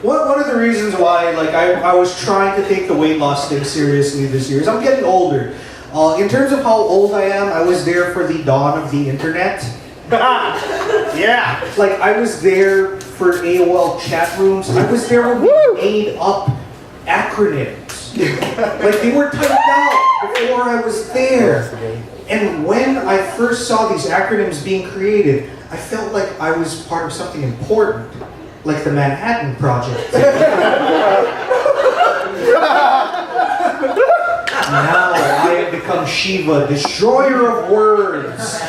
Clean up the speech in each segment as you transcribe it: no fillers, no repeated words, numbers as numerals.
one of the reasons why, like, I was trying to take the weight loss thing seriously this year is I'm getting older. In terms of how old I am, I was there for the dawn of the internet. Yeah. Like, I was there for AOL chat rooms. I was there when we made up acronyms. Like, they were typed out before I was there. And when I first saw these acronyms being created, I felt like I was part of something important, like the Manhattan Project. Now I have become Shiva, destroyer of words.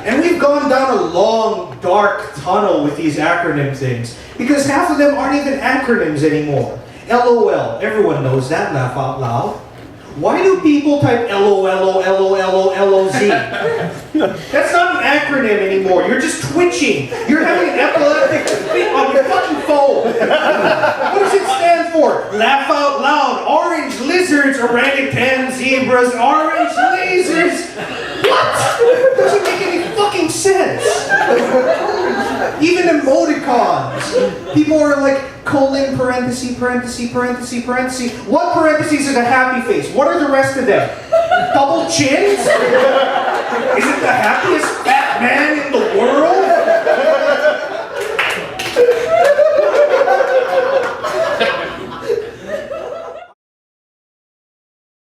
And we've gone down a long, dark tunnel with these acronym things, because half of them aren't even acronyms anymore. LOL, everyone knows that, laugh out loud. Why do people type LOLOLOLOZ? That's not an acronym anymore. You're just twitching. You're having an epileptic fit on your fucking phone. What does it stand for? Laugh out loud. Orange lizards, orangutan, zebras, orange lasers. What? Doesn't make any fucking sense. Even emoticons. People are like, colon, parenthesis, parenthesis, parenthesis, parenthesis. What parentheses is a happy face? What are the rest of them? Double chins? Is it the happiest